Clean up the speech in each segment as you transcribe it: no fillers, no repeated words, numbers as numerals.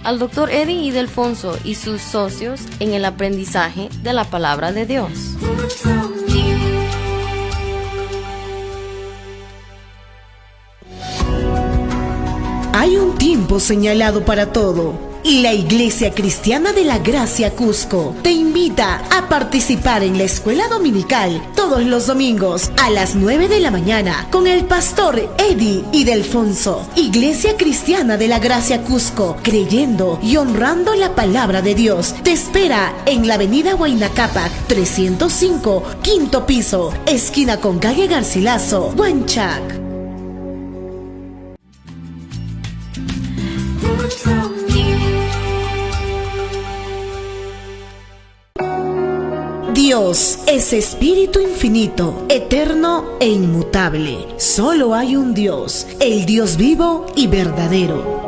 al Dr. Eddie Ildefonso y sus socios en el aprendizaje de la palabra de Dios. Hay un tiempo señalado para todo. Y la Iglesia Cristiana de la Gracia Cusco te invita a participar en la escuela dominical todos los domingos a las 9 de la mañana con el pastor Eddie Ildefonso. Iglesia Cristiana de la Gracia Cusco, creyendo y honrando la palabra de Dios, te espera en la avenida Huayna Cápac 305, quinto piso, esquina con calle Garcilaso, Huanchac. Dios es espíritu infinito, eterno e inmutable. Solo hay un Dios, el Dios vivo y verdadero.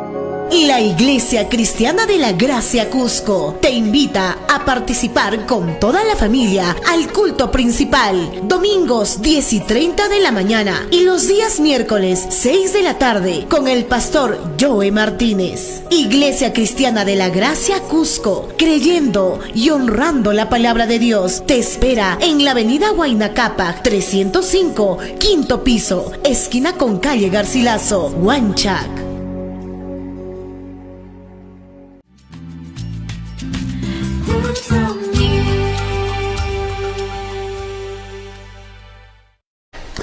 La Iglesia Cristiana de la Gracia Cusco te invita a participar con toda la familia al culto principal, domingos 10 y 30 de la mañana y los días miércoles 6 de la tarde con el pastor Joe Martínez. Iglesia Cristiana de la Gracia Cusco, creyendo y honrando la palabra de Dios, te espera en la avenida Huayna Cápac 305, quinto piso, esquina con calle Garcilaso, Huanchac.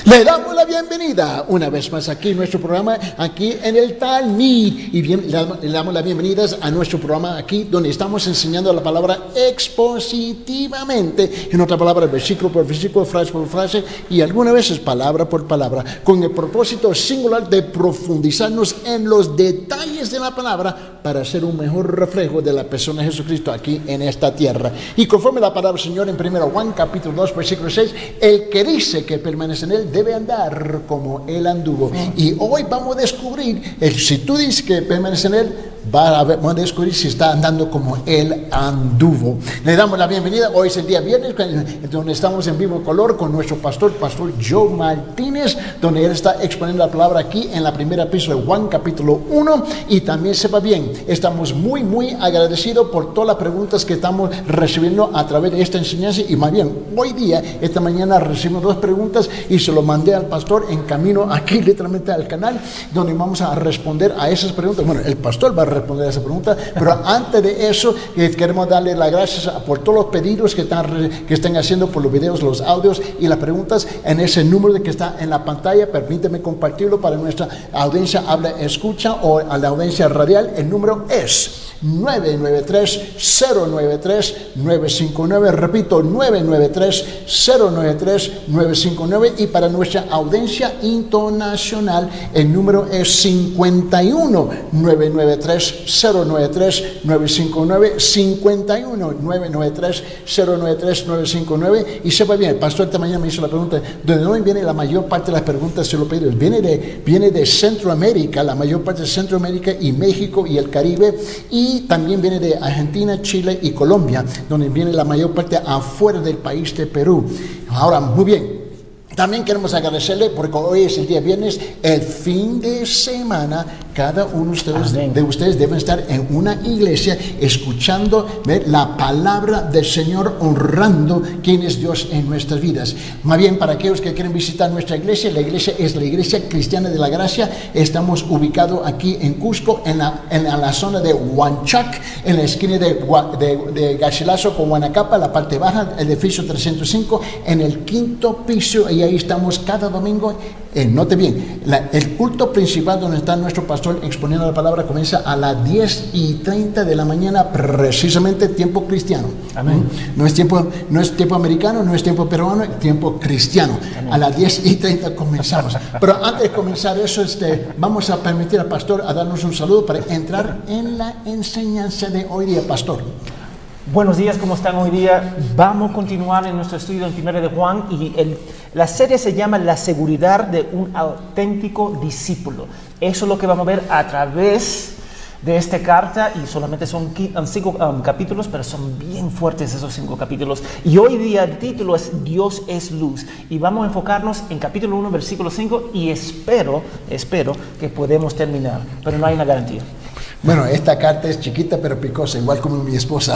Le damos la bienvenida una vez más aquí en nuestro programa, aquí en el Talmud. Y le damos las bienvenidas a nuestro programa aquí, donde estamos enseñando la palabra expositivamente. En otra palabra, versículo por versículo, frase por frase y algunas veces palabra por palabra, con el propósito singular de profundizarnos en los detalles de la palabra para hacer un mejor reflejo de la persona de Jesucristo aquí en esta tierra. Y conforme la palabra del Señor en 1 Juan capítulo 2 versículo 6, el que dice que permanece en él debe andar como él anduvo. Y hoy vamos a descubrir, si tú dices que permanece en él, vamos a descubrir si está andando como él anduvo. Le damos la bienvenida. Hoy es el día viernes, donde estamos en vivo color con nuestro pastor Joe Martínez, donde él está exponiendo la palabra aquí en la primera epístola de Juan capítulo 1. Y también sepa bien, estamos muy agradecidos por todas las preguntas que estamos recibiendo a través de esta enseñanza. Y más bien, hoy día, esta mañana recibimos 2 preguntas y se lo mandé al pastor en camino aquí literalmente al canal, donde vamos a responder a esas preguntas. Bueno, el pastor va a responder a esa pregunta, pero antes de eso queremos darle las gracias por todos los pedidos que están haciendo por los videos, los audios y las preguntas en ese número que está en la pantalla. Permíteme compartirlo para nuestra audiencia habla escucha o a la audiencia radial. El número es 993-093-959, repito, 993-093-959, y para nuestra audiencia internacional el número es 51-993-093-959, 51-993-093-959. Y sepa bien, el pastor esta mañana me hizo la pregunta, ¿de dónde viene la mayor parte de las preguntas? Se lo pedí, viene de Centroamérica, la mayor parte de Centroamérica y México y el Caribe, y también viene de Argentina, Chile y Colombia, donde viene la mayor parte afuera del país de Perú. Ahora, muy bien, también queremos agradecerle porque hoy es el día viernes, el fin de semana. Cada uno de ustedes deben estar en una iglesia escuchando la palabra del Señor, honrando quién es Dios en nuestras vidas. Más bien, para aquellos que quieren visitar nuestra iglesia, la iglesia es la Iglesia Cristiana de la Gracia. Estamos ubicados aquí en Cusco, en la zona de Huanchac, en la esquina de Garcilaso con Huanacapa, la parte baja, el edificio 305, en el quinto piso, y ahí estamos cada domingo. Note bien, el culto principal donde está nuestro pastor exponiendo la palabra comienza a las 10:30 de la mañana, precisamente tiempo cristiano. Amén. No es tiempo americano, no es tiempo peruano, es tiempo cristiano. Amén. A las 10:30 comenzamos. Pero antes de comenzar eso, vamos a permitir al pastor a darnos un saludo para entrar en la enseñanza de hoy día, pastor. Buenos días, ¿cómo están hoy día? Vamos a continuar en nuestro estudio en 1 de Juan y la serie se llama La seguridad de un auténtico discípulo. Eso es lo que vamos a ver a través de esta carta, y solamente son 5 capítulos, pero son bien fuertes esos 5 capítulos. Y hoy día el título es Dios es luz, y vamos a enfocarnos en capítulo 1, versículo 5, y espero que podemos terminar, pero no hay una garantía. Bueno, esta carta es chiquita pero picosa, igual como mi esposa.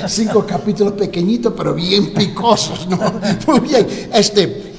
5 capítulos pequeñitos pero bien picosos, ¿no? Muy bien.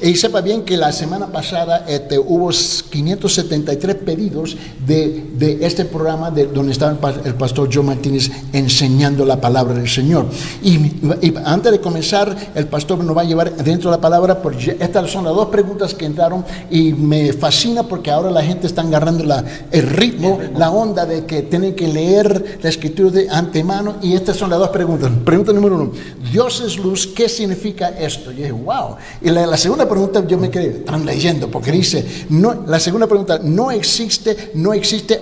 Y sepa bien que la semana pasada hubo 573 pedidos de este programa donde estaba el pastor Joe Martínez enseñando la palabra del Señor. Y antes de comenzar, el pastor nos va a llevar dentro de la palabra, porque estas son las 2 preguntas que entraron y me fascina porque ahora la gente está agarrando el ritmo, la onda de que tienen que leer la escritura de antemano. Y estas son las 2 preguntas. Pregunta número 1, Dios es luz, ¿qué significa esto? Yo dije, wow. Y la segunda pregunta, yo me quedé leyendo porque dice, no, la segunda pregunta, no existe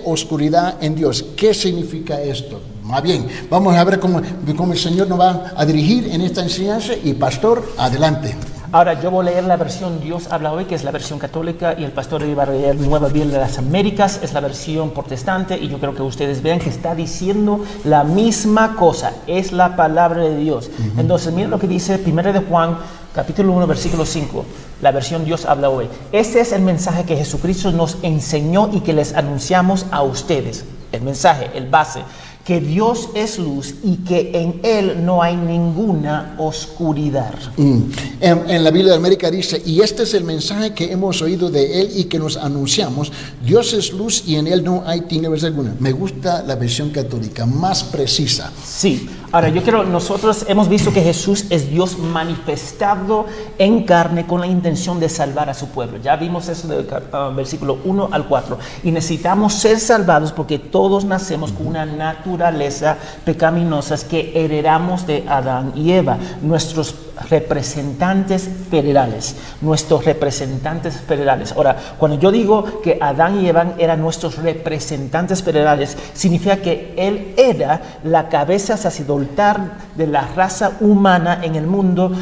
oscuridad en Dios. ¿Qué significa esto? Más bien, vamos a ver cómo el Señor nos va a dirigir en esta enseñanza. Y pastor, adelante. Ahora yo voy a leer la versión Dios habla hoy, que es la versión católica, y el pastor iba a leer Nueva Biblia de las Américas, es la versión protestante, y yo creo que ustedes vean que está diciendo la misma cosa, es la palabra de Dios. Entonces miren lo que dice 1 de Juan, capítulo 1, versículo 5, la versión Dios habla hoy. Este es el mensaje que Jesucristo nos enseñó y que les anunciamos a ustedes. El mensaje, el base, que Dios es luz y que en Él no hay ninguna oscuridad. En la Biblia de América dice, y este es el mensaje que hemos oído de Él y que nos anunciamos, Dios es luz y en Él no hay tinieblas alguna. Me gusta la versión católica, más precisa. Sí, ahora nosotros hemos visto que Jesús es Dios manifestado en carne con la intención de salvar a su pueblo. Ya vimos eso del versículo 1 al 4. Y necesitamos ser salvados porque todos nacemos con una naturaleza pecaminosa que heredamos de Adán y Eva, nuestros representantes federales. Ahora, cuando yo digo que Adán y Eva eran nuestros representantes federales, significa que él era la cabeza sacerdotal de la raza humana en el mundo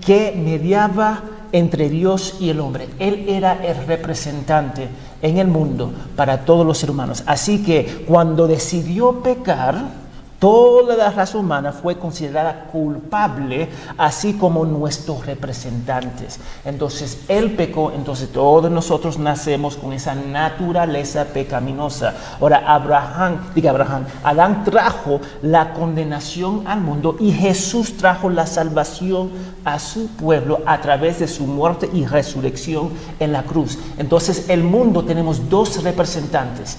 que mediaba entre Dios y el hombre. Él era el representante en el mundo para todos los seres humanos. Así que cuando decidió pecar, toda la raza humana fue considerada culpable, así como nuestros representantes. Entonces, él pecó, entonces todos nosotros nacemos con esa naturaleza pecaminosa. Ahora, Adán trajo la condenación al mundo y Jesús trajo la salvación a su pueblo a través de su muerte y resurrección en la cruz. Entonces, el mundo, tenemos 2 representantes.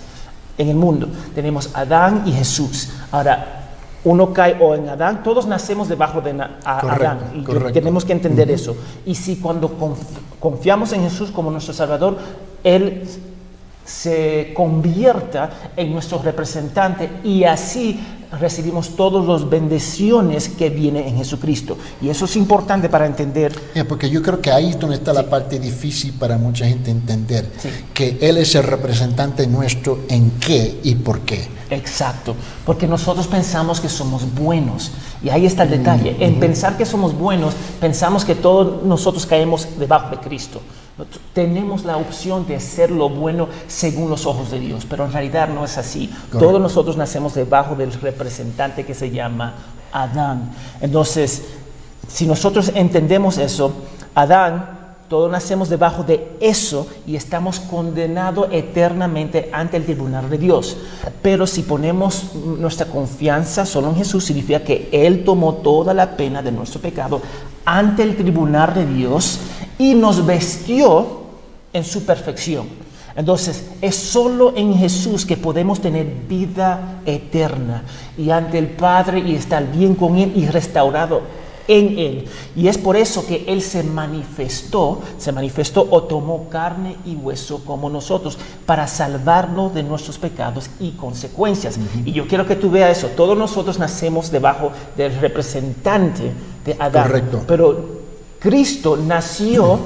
En el mundo tenemos Adán y Jesús. Ahora, uno cae o en Adán, todos nacemos debajo de Adán, y tenemos que entender eso. Y si cuando confiamos en Jesús como nuestro Salvador, Él se convierta en nuestro representante, y así recibimos todas las bendiciones que vienen en Jesucristo. Y eso es importante para entender. Porque yo creo que ahí es donde está la parte difícil para mucha gente entender, que Él es el representante nuestro en qué y por qué. Exacto, porque nosotros pensamos que somos buenos, y ahí está el detalle. En pensar que somos buenos, pensamos que todos nosotros caemos debajo de Cristo. Tenemos la opción de hacer lo bueno según los ojos de Dios, pero en realidad no es así. Correcto. Todos nosotros nacemos debajo del representante que se llama Adán. Entonces, si nosotros entendemos eso, todos nacemos debajo de eso y estamos condenados eternamente ante el tribunal de Dios. Pero si ponemos nuestra confianza solo en Jesús, significa que Él tomó toda la pena de nuestro pecado ante el tribunal de Dios y nos vestió en su perfección. Entonces, es solo en Jesús que podemos tener vida eterna y ante el Padre, y estar bien con Él y restaurado en Él. Y es por eso que Él se manifestó o tomó carne y hueso como nosotros, para salvarnos de nuestros pecados y consecuencias. Y yo quiero que tú veas eso. Todos nosotros nacemos debajo del representante de Adán. Correcto. Pero Cristo nació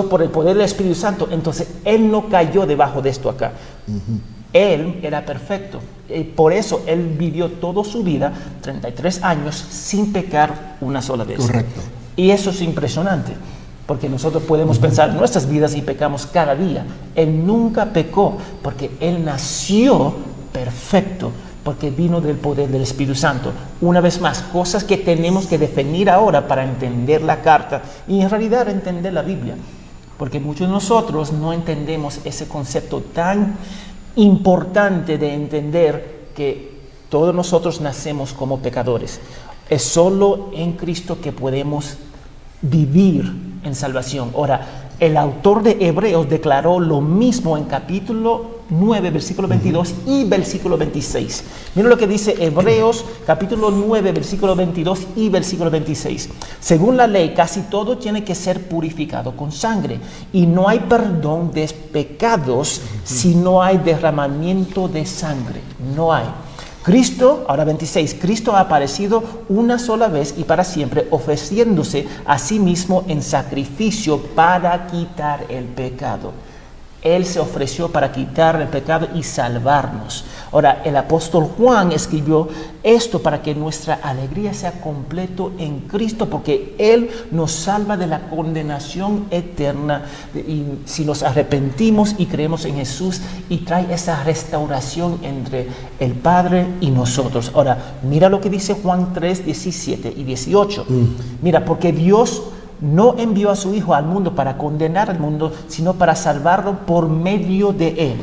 por el poder del Espíritu Santo. Entonces Él no cayó debajo de esto acá. Él era perfecto. Por eso Él vivió toda su vida, 33 años, sin pecar una sola vez. Correcto. Y eso es impresionante, porque nosotros podemos pensar en nuestras vidas y pecamos cada día. Él nunca pecó, porque Él nació perfecto, porque vino del poder del Espíritu Santo. Una vez más, cosas que tenemos que definir ahora para entender la carta y en realidad entender la Biblia. porque muchos de nosotros no entendemos ese concepto tan importante de entender que todos nosotros nacemos como pecadores. Es solo en Cristo que podemos vivir en salvación. Ahora, el autor de Hebreos declaró lo mismo en capítulo 9, versículo 22 y versículo 26. Miren lo que dice Hebreos, capítulo 9, versículo 22 y versículo 26. Según la ley, casi todo tiene que ser purificado con sangre, y no hay perdón de pecados si no hay derramamiento de sangre. No hay. Cristo, ahora 26, Cristo ha aparecido una sola vez y para siempre, ofreciéndose a sí mismo en sacrificio para quitar el pecado. Él se ofreció para quitar el pecado y salvarnos. Ahora, el apóstol Juan escribió esto para que nuestra alegría sea completo en Cristo, porque Él nos salva de la condenación eterna y si nos arrepentimos y creemos en Jesús, y trae esa restauración entre el Padre y nosotros. Ahora, mira lo que dice Juan 3, 17 y 18. Mira, porque Dios no envió a su Hijo al mundo para condenar al mundo, sino para salvarlo por medio de Él.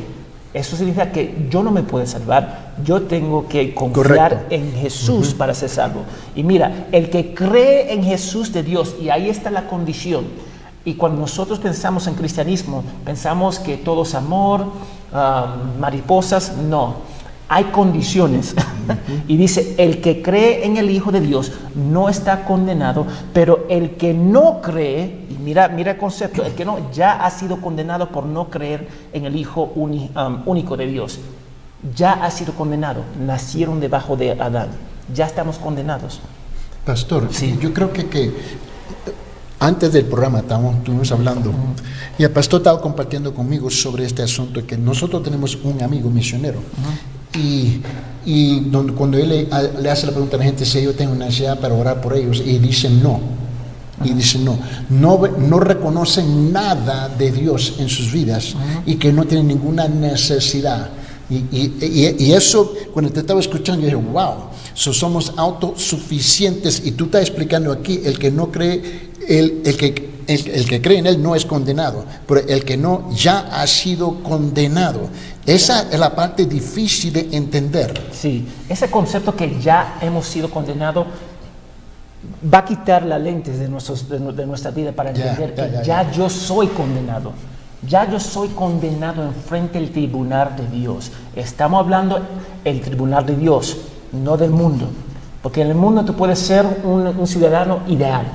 Eso significa que yo no me puedo salvar, yo tengo que confiar en Jesús para ser salvo. Y mira, el que cree en Jesús de Dios, y ahí está la condición. Y cuando nosotros pensamos en cristianismo, pensamos que todo es amor, mariposas. No. Hay condiciones. Y dice, el que cree en el Hijo de Dios no está condenado, pero el que no cree, y mira el concepto, el que no, ya ha sido condenado por no creer en el Hijo único de Dios. Ya ha sido condenado. Nacieron debajo de Adán. Ya estamos condenados. Pastor, Sí. yo creo que antes del programa estuvimos hablando y el pastor estaba compartiendo conmigo sobre este asunto, que nosotros tenemos un amigo misionero. Y cuando él le hace la pregunta a la gente si ellos tienen una necesidad para orar por ellos, y dicen no. Y dicen no reconocen nada de Dios en sus vidas y que no tienen ninguna necesidad. Y eso, cuando te estaba escuchando, yo dije, wow, somos autosuficientes. Y tú estás explicando aquí, el que no cree, el que cree en Él no es condenado, pero el que no ya ha sido condenado. Esa es la parte difícil de entender. Sí, ese concepto que ya hemos sido condenados va a quitar las lentes de nuestra vida para entender que ya yo soy condenado. Ya yo soy condenado enfrente del tribunal de Dios. Estamos hablando del tribunal de Dios, no del mundo. Porque en el mundo tú puedes ser un ciudadano ideal,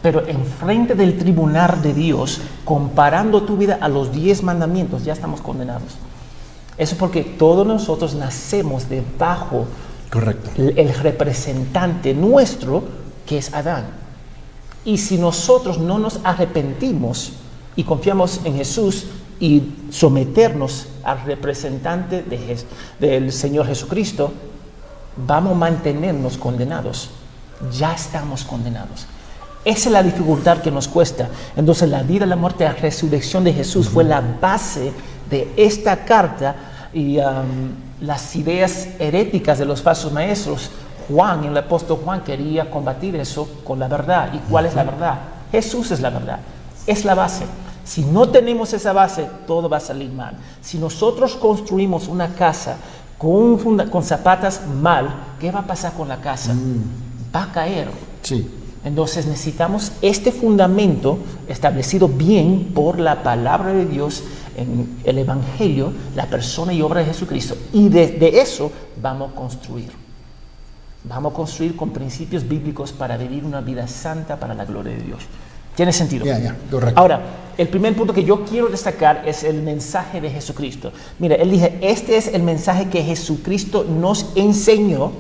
pero enfrente del tribunal de Dios, comparando tu vida a los 10 mandamientos, ya estamos condenados. Eso porque todos nosotros nacemos debajo el representante nuestro, que es Adán. Y si nosotros no nos arrepentimos y confiamos en Jesús y someternos al representante del Señor Jesucristo, vamos a mantenernos condenados. Ya estamos condenados. Esa es la dificultad que nos cuesta. Entonces la vida, la muerte y la resurrección de Jesús fue la base de esta carta, y las ideas heréticas de los falsos maestros. El apóstol Juan quería combatir eso con la verdad. ¿Y cuál es la verdad? Jesús es la verdad, es la base. Si no tenemos esa base, todo va a salir mal. Si nosotros construimos una casa con zapatas mal, ¿qué va a pasar con la casa? Va a caer. Sí. Entonces necesitamos este fundamento establecido bien por la palabra de Dios en el Evangelio, la persona y obra de Jesucristo. Y de eso vamos a construir. Vamos a construir con principios bíblicos para vivir una vida santa para la gloria de Dios. ¿Tiene sentido? Correcto. Ahora, el primer punto que yo quiero destacar es el mensaje de Jesucristo. Mira, él dice, este es el mensaje que Jesucristo nos enseñó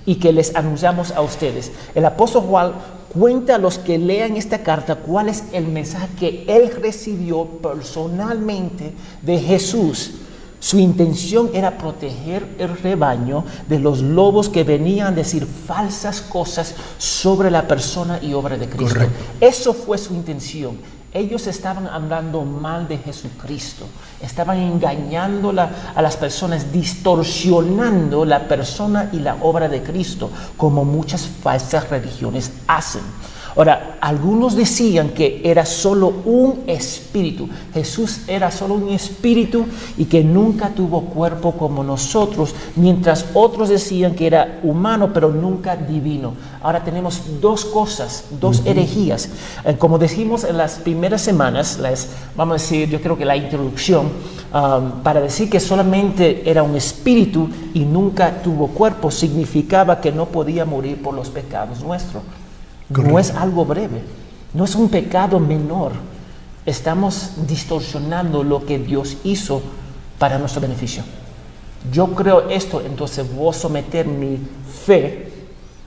y que les anunciamos a ustedes. El apóstol Juan cuenta a los que lean esta carta cuál es el mensaje que él recibió personalmente de Jesús. Su intención era proteger el rebaño de los lobos que venían a decir falsas cosas sobre la persona y obra de Cristo. Correcto. Eso fue su intención. Ellos estaban hablando mal de Jesucristo, estaban engañando a las personas, distorsionando la persona y la obra de Cristo, como muchas falsas religiones hacen. Ahora, algunos decían que era solo un espíritu. Jesús era solo un espíritu y que nunca tuvo cuerpo como nosotros, mientras otros decían que era humano pero nunca divino. Ahora tenemos dos cosas, dos herejías. Como dijimos en las primeras semanas, vamos a decir, yo creo que la introducción, para decir que solamente era un espíritu y nunca tuvo cuerpo, significaba que no podía morir por los pecados nuestros. Correcto. No es algo breve, no es un pecado menor. Estamos distorsionando lo que Dios hizo para nuestro beneficio. Yo creo esto, entonces voy a someter mi fe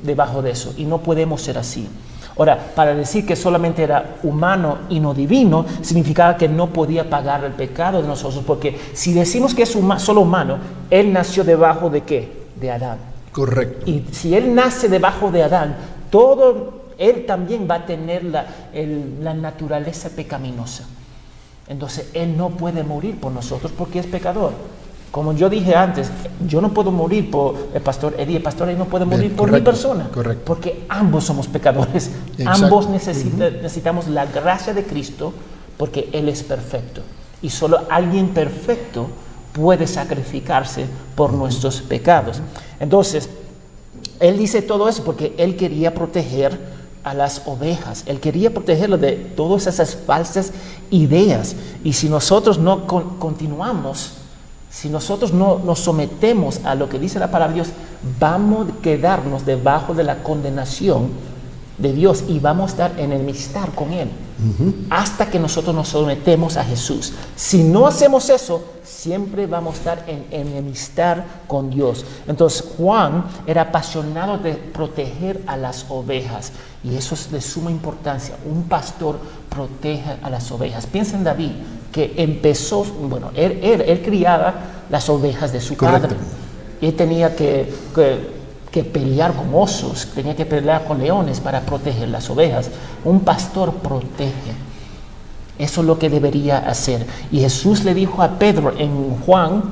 debajo de eso, y no podemos ser así. Ahora, para decir que solamente era humano y no divino, significaba que no podía pagar el pecado de nosotros, porque si decimos que es solo humano, Él nació debajo de ¿qué? De Adán. Correcto. Y si Él nace debajo de Adán, Él también va a tener la naturaleza pecaminosa. Entonces, Él no puede morir por nosotros porque es pecador. Como yo dije antes, yo no puedo morir por el pastor Eddie no puede morir por mi persona. Correcto. Porque ambos somos pecadores. Exacto. Ambos necesitamos la gracia de Cristo porque Él es perfecto. Y solo alguien perfecto puede sacrificarse por nuestros pecados. Entonces, Él dice todo eso porque Él quería proteger a las ovejas. Él quería protegerlo de todas esas falsas ideas. Y si nosotros no continuamos, si nosotros no nos sometemos a lo que dice la palabra de Dios, vamos a quedarnos debajo de la condenación de Dios y vamos a estar en enemistad con Él hasta que nosotros nos sometemos a Jesús. Si no hacemos eso, siempre vamos a estar en enemistad con Dios. Entonces Juan era apasionado de proteger a las ovejas, y eso es de suma importancia. Un pastor protege a las ovejas. Piensa en David, que empezó, él criaba las ovejas de su padre. Y él tenía que pelear con osos, tenía que pelear con leones para proteger las ovejas. Un pastor protege. Eso es lo que debería hacer. Y Jesús le dijo a Pedro en Juan,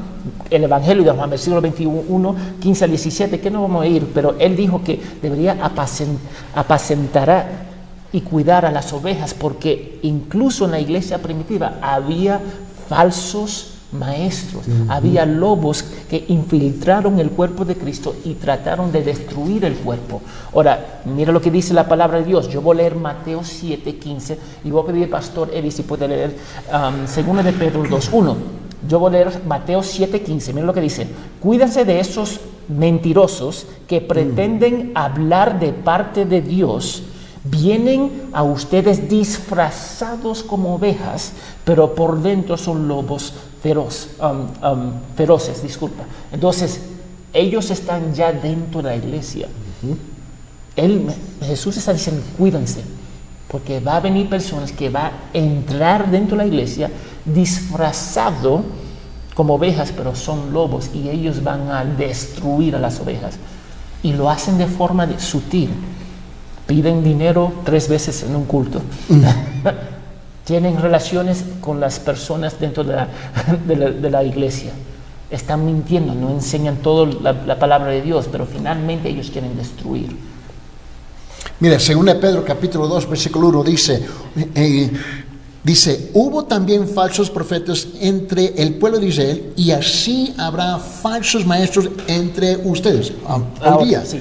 el Evangelio de Juan, versículo 21, 15 al 17, que no vamos a ir, pero él dijo que debería apacentar y cuidar a las ovejas, porque incluso en la iglesia primitiva había falsos maestros, había lobos que infiltraron el cuerpo de Cristo y trataron de destruir el cuerpo. Ahora, mira lo que dice la palabra de Dios. Yo voy a leer Mateo 7:15 y voy a pedir al pastor Eddie si puede leer 2 de Pedro 2:1. Yo voy a leer Mateo 7:15. Mira lo que dice: cuídense de esos mentirosos que pretenden hablar de parte de Dios. Vienen a ustedes disfrazados como ovejas, pero por dentro son lobos feroces. Entonces, ellos están ya dentro de la iglesia. Jesús está diciendo, cuídense, porque va a venir personas que van a entrar dentro de la iglesia disfrazado como ovejas, pero son lobos, y ellos van a destruir a las ovejas. Y lo hacen de forma sutil. Piden dinero 3 veces en un culto. Tienen relaciones con las personas dentro de la iglesia. Están mintiendo, no enseñan toda la palabra de Dios, pero finalmente ellos quieren destruir. Mira, según Pedro capítulo 2, versículo 1 dice, hubo también falsos profetas entre el pueblo de Israel, y así habrá falsos maestros entre ustedes. Hoy día. Sí.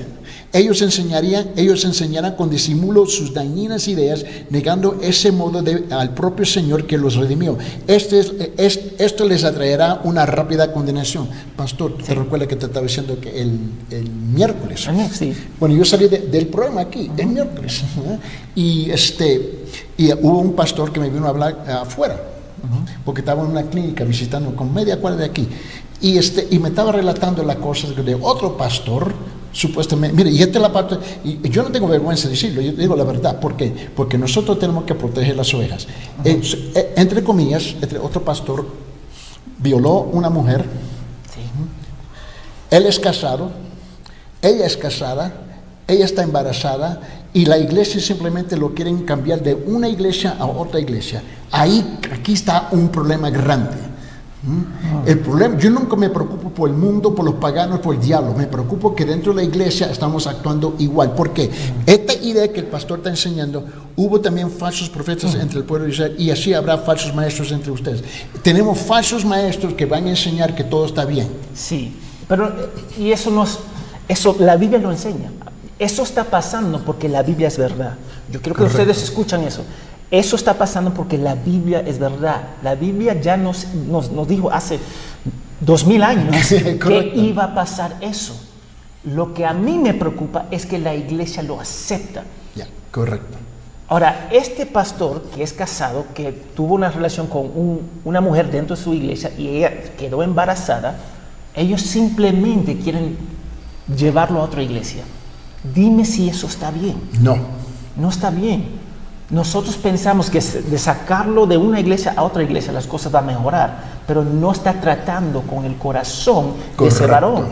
Ellos enseñarán con disimulo sus dañinas ideas, negando ese modo al propio Señor que los redimió. Esto les atraerá una rápida condenación. Pastor, ¿te recuerdas que te estaba diciendo que el miércoles? Sí. Bueno, yo salí del programa aquí, el miércoles. Y hubo un pastor que me vino a hablar afuera, porque estaba en una clínica visitando con media cuadra de aquí. Y me estaba relatando las cosas de otro pastor, supuestamente. Mire, y esta es la parte, y yo no tengo vergüenza de decirlo, yo digo la verdad. ¿Por qué? Porque nosotros tenemos que proteger las ovejas. Entre comillas, otro pastor violó una mujer. Sí. Él es casado, ella es casada, ella está embarazada, y la iglesia simplemente lo quieren cambiar de una iglesia a otra iglesia. Aquí está un problema grande. El problema, yo nunca me preocupo por el mundo, por los paganos, por el diablo. Me preocupo que dentro de la iglesia estamos actuando igual. Porque esta idea que el pastor está enseñando, hubo también falsos profetas entre el pueblo de Israel, y así habrá falsos maestros entre ustedes. Tenemos falsos maestros que van a enseñar que todo está bien. Sí, pero y eso la Biblia lo enseña. Eso está pasando porque la Biblia es verdad. Yo creo que ustedes escuchan eso. Eso está pasando porque la Biblia es verdad. La Biblia ya nos dijo hace 2000 años que iba a pasar eso. Lo que a mí me preocupa es que la iglesia lo acepta. Ya, correcto. Ahora, este pastor que es casado, que tuvo una relación con una mujer dentro de su iglesia y ella quedó embarazada, ellos simplemente quieren llevarlo a otra iglesia. Dime si eso está bien. No está bien. Nosotros pensamos que de sacarlo de una iglesia a otra iglesia las cosas van a mejorar, pero no está tratando con el corazón de ese varón.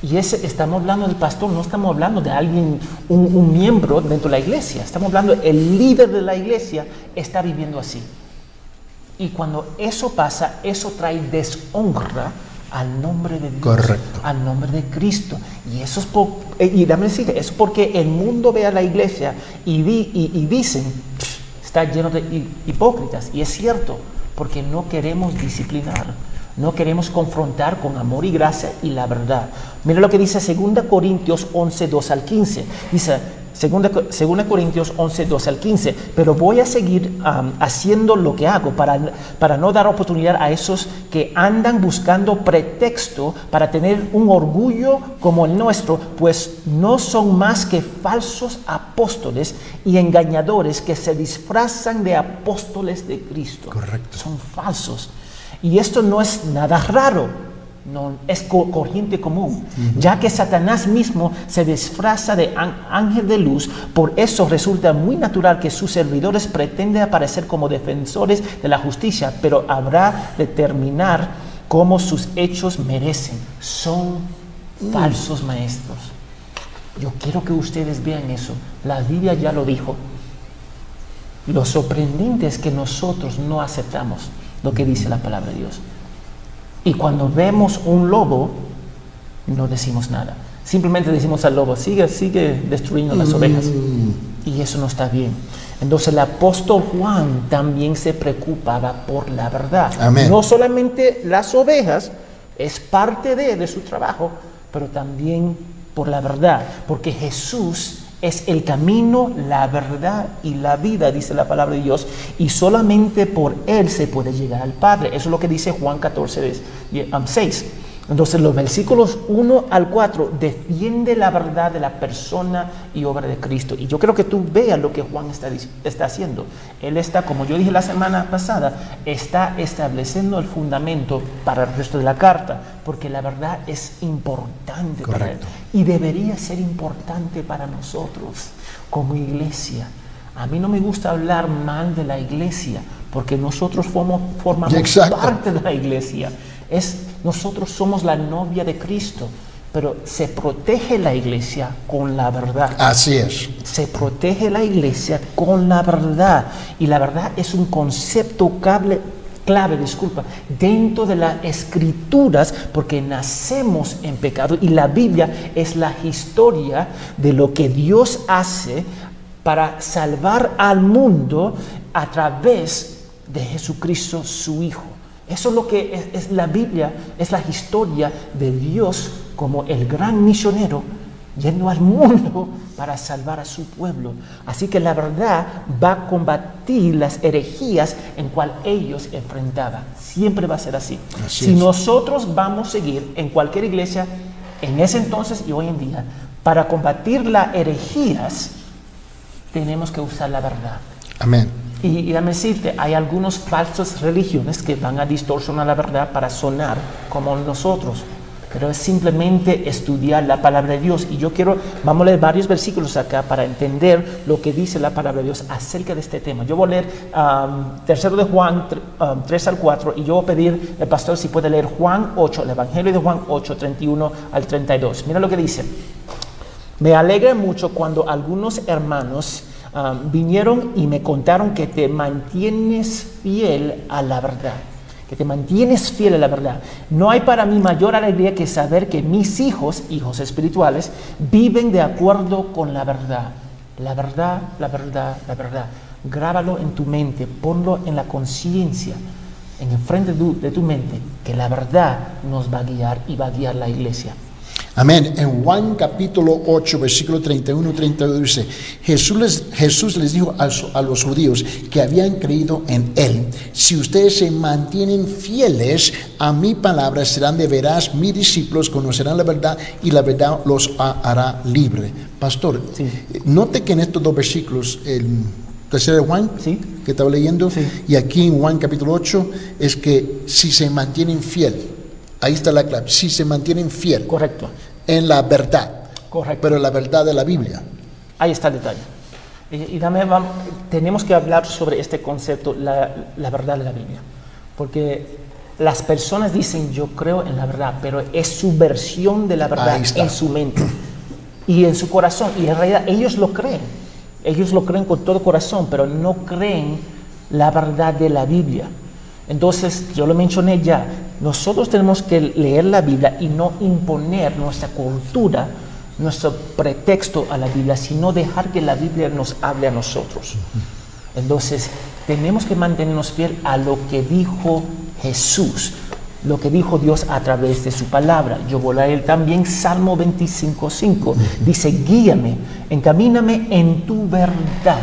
Y estamos hablando del pastor, no estamos hablando de alguien, un miembro dentro de la iglesia. Estamos hablando el líder de la iglesia está viviendo así. Y cuando eso pasa, eso trae deshonra al nombre de Dios, correcto, al nombre de Cristo. Y eso es y dame decirte, es porque el mundo ve a la iglesia y dicen, está lleno de hipócritas. Y es cierto, porque no queremos disciplinar, no queremos confrontar con amor y gracia y la verdad. Mira lo que dice 2 Corintios 11, 2 al 15. Dice 2 Corintios 11, 2 al 15. Pero voy a seguir haciendo lo que hago para no dar oportunidad a esos que andan buscando pretexto para tener un orgullo como el nuestro, pues no son más que falsos apóstoles y engañadores que se disfrazan de apóstoles de Cristo. Correcto. Son falsos. Y esto no es nada raro. No, es corriente común, ya que Satanás mismo se disfraza de ángel de luz. Por eso resulta muy natural que sus servidores pretendan aparecer como defensores de la justicia, pero habrá de terminar como sus hechos merecen. Son falsos maestros. Yo quiero que ustedes vean eso. La Biblia ya lo dijo. Lo sorprendente es que nosotros no aceptamos lo que dice la palabra de Dios. Y cuando vemos un lobo, no decimos nada. Simplemente decimos al lobo, sigue destruyendo las ovejas. Y eso no está bien. Entonces el apóstol Juan también se preocupaba por la verdad. Amén. No solamente las ovejas, es parte de su trabajo, pero también por la verdad. Porque Jesús es el camino, la verdad y la vida, dice la palabra de Dios, y solamente por Él se puede llegar al Padre. Eso es lo que dice Juan 14, 6. Entonces los versículos 1 al 4 defiende la verdad de la persona y obra de Cristo. Y yo creo que tú veas lo que Juan está haciendo. Él está, como yo dije la semana pasada, está estableciendo el fundamento para el resto de la carta, porque la verdad es importante. Correcto. Para él. Y debería ser importante para nosotros como iglesia. A mí no me gusta hablar mal de la iglesia, porque nosotros formamos parte de la iglesia. Nosotros somos la novia de Cristo, pero se protege la iglesia con la verdad. Así es. Se protege la iglesia con la verdad. Y la verdad es un concepto clave, dentro de las escrituras, porque nacemos en pecado y la Biblia es la historia de lo que Dios hace para salvar al mundo a través de Jesucristo, su Hijo. Eso es lo que es la Biblia, es la historia de Dios como el gran misionero yendo al mundo para salvar a su pueblo. Así que la verdad va a combatir las herejías en cual ellos enfrentaban. Siempre va a ser así. Si nosotros vamos a seguir en cualquier iglesia, en ese entonces y hoy en día, para combatir las herejías, tenemos que usar la verdad. Amén. Y déjame decirte, hay algunas falsas religiones que van a distorsionar la verdad para sonar como nosotros. Pero es simplemente estudiar la palabra de Dios. Y vamos a leer varios versículos acá para entender lo que dice la palabra de Dios acerca de este tema. Yo voy a leer 3 de Juan 3 al 4 y yo voy a pedir al pastor si puede leer Juan 8, el Evangelio de Juan 8, 31 al 32. Mira lo que dice. Me alegra mucho cuando algunos hermanos vinieron y me contaron que te mantienes fiel a la verdad que te mantienes fiel a la verdad. No hay para mí mayor alegría que saber que mis hijos espirituales, viven de acuerdo con la verdad. La verdad, la verdad, la verdad. Grábalo en tu mente, ponlo en la conciencia, en el frente de tu mente, que la verdad nos va a guiar y va a guiar la iglesia. Amén. En Juan capítulo 8, versículo 31 y 32 dice, Jesús les dijo a los judíos que habían creído en Él, si ustedes se mantienen fieles a mi palabra, serán de veras mis discípulos, conocerán la verdad y la verdad los hará libre. Pastor, Sí. note que en estos dos versículos, el tercero de Juan, Sí. que estaba leyendo, Sí. y aquí en Juan capítulo 8, es que si se mantienen fiel, ahí está la clave, si se mantienen fiel Correcto, en la verdad, correcto. pero la verdad de la Biblia. Ahí está el detalle. Y tenemos que hablar sobre este concepto, la verdad de la Biblia. Porque las personas dicen, yo creo en la verdad, pero es su versión de la verdad Ahí está. en su mente y en su corazón. Y en realidad ellos lo creen. Ellos lo creen con todo corazón, pero no creen la verdad de la Biblia. Entonces, yo lo mencioné ya, nosotros tenemos que leer la Biblia y no imponer nuestra cultura, nuestro pretexto a la Biblia, sino dejar que la Biblia nos hable a nosotros. Entonces, tenemos que mantenernos fiel a lo que dijo Jesús, lo que dijo Dios a través de su palabra. Yo voy a leer también Salmo 25:5. Dice, guíame, encamíname en tu verdad,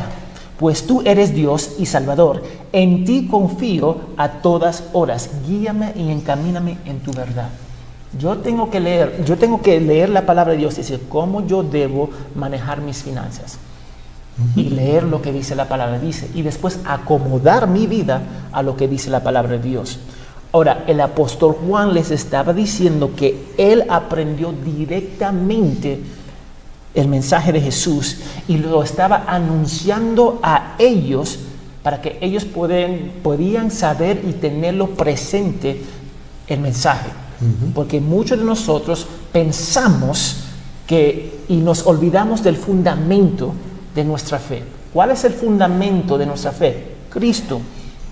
pues tú eres Dios y Salvador. En ti confío a todas horas. Guíame y encamíname en tu verdad. Yo tengo que leer la palabra de Dios y decir cómo yo debo manejar mis finanzas. Y leer lo que dice la palabra, y después acomodar mi vida a lo que dice la palabra de Dios. Ahora, el apóstol Juan les estaba diciendo que él aprendió directamente el mensaje de Jesús y lo estaba anunciando a ellos para que ellos podían saber y tenerlo presente el mensaje. Porque muchos de nosotros pensamos y nos olvidamos del fundamento de nuestra fe. ¿Cuál es el fundamento de nuestra fe? Cristo.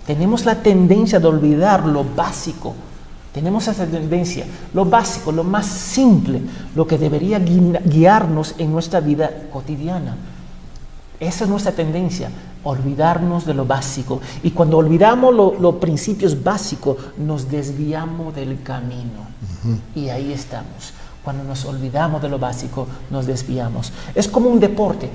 Tenemos la tendencia de olvidar lo básico. Tenemos esa tendencia, lo básico, lo más simple, lo que debería guiarnos en nuestra vida cotidiana. Esa es nuestra tendencia, olvidarnos de lo básico. Y cuando olvidamos los principios básicos, nos desviamos del camino. Y ahí estamos. Cuando nos olvidamos de lo básico, nos desviamos. Es como un deporte.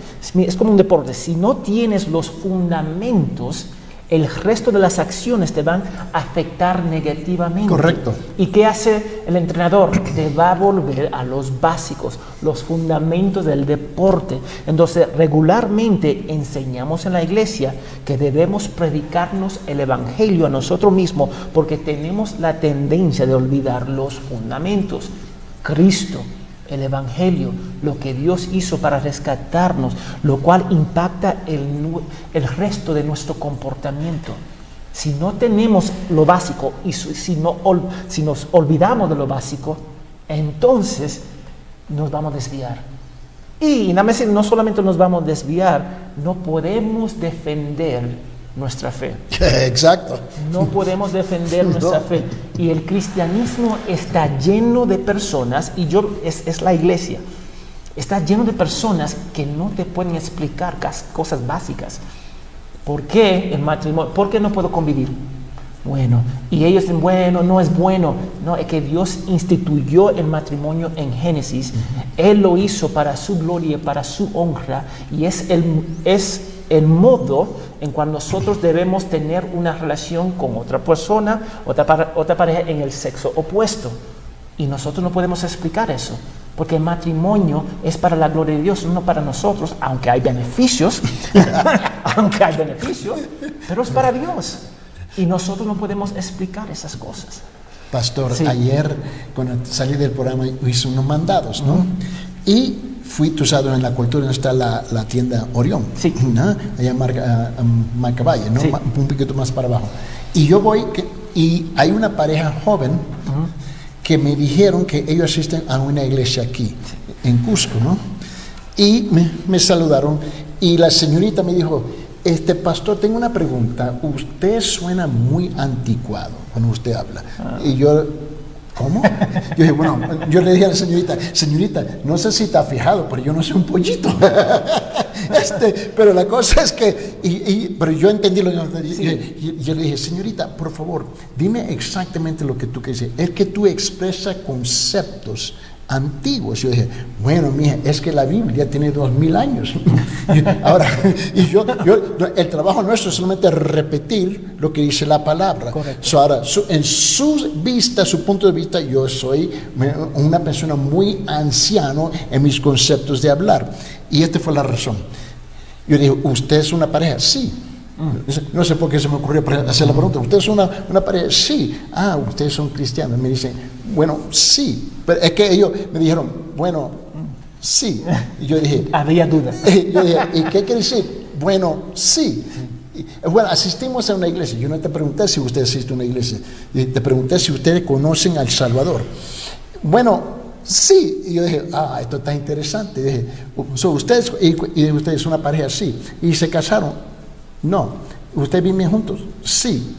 Si no tienes los fundamentos, el resto de las acciones te van a afectar negativamente. Correcto. ¿Y qué hace el entrenador? Te va a volver a los básicos, los fundamentos del deporte. Entonces, regularmente enseñamos en la iglesia que debemos predicarnos el evangelio a nosotros mismos porque tenemos la tendencia de olvidar los fundamentos. Cristo, el evangelio, lo que Dios hizo para rescatarnos, lo cual impacta el resto de nuestro comportamiento. Si no tenemos lo básico y si nos olvidamos de lo básico, entonces nos vamos a desviar. Y no solamente nos vamos a desviar, no podemos defender nuestra fe. Exacto. No podemos defender nuestra fe. Y el cristianismo está lleno de personas, y es la iglesia, está lleno de personas que no te pueden explicar cosas básicas. ¿Por qué el matrimonio? ¿Por qué no puedo convivir? Bueno, y ellos dicen, bueno, no es bueno. No, es que Dios instituyó el matrimonio en Génesis. Él lo hizo para su gloria, para su honra, y es el modo en cual nosotros debemos tener una relación con otra persona, otra pareja en el sexo opuesto. Y nosotros no podemos explicar eso, porque el matrimonio es para la gloria de Dios, no para nosotros, aunque hay beneficios, pero es para Dios. Y nosotros no podemos explicar esas cosas. Pastor, Sí. ayer cuando salí del programa hice unos mandados, ¿no? Y fui, tú sabes, en la cultura donde está la tienda Orión, Sí. ¿no? Allá en Marcavalle, ¿no? Sí. Un poquito más para abajo. Y yo voy, y hay una pareja joven que me dijeron que ellos asisten a una iglesia aquí, en Cusco, ¿no? Y me saludaron, y la señorita me dijo, Pastor, tengo una pregunta. Usted suena muy anticuado cuando usted habla. Y yo, ¿cómo? Yo dije, bueno, yo le dije a la señorita, no sé si está fijado, pero yo no soy un pollito. Pero la cosa es que, pero yo entendí lo que yo le dije, señorita, por favor, dime exactamente lo que tú quieres decir. Es que tú expresas conceptos antiguos. Yo dije, bueno, mija, es que la Biblia tiene 2000 años. Ahora, el trabajo nuestro es solamente repetir lo que dice la palabra. Correcto. Ahora, en su vista, su punto de vista, yo soy una persona muy anciano en mis conceptos de hablar. Y esta fue la razón. Yo dije, ¿usted es una pareja? Sí. No sé por qué se me ocurrió hacer la pregunta. ¿Usted es una pareja? Sí. Ah, ustedes son cristianos. Me dicen, bueno, sí. Pero es que ellos me dijeron, bueno, sí. Y yo dije, había duda. Yo dije, ¿y qué quiere decir? Bueno, sí. Bueno, asistimos a una iglesia. Yo no te pregunté si usted asiste a una iglesia. Te pregunté si ustedes conocen al Salvador. Bueno, sí. Y yo dije, esto está interesante. Y dije, ustedes ustedes son una pareja, sí. ¿Y se casaron? No. ¿Ustedes viven juntos? Sí.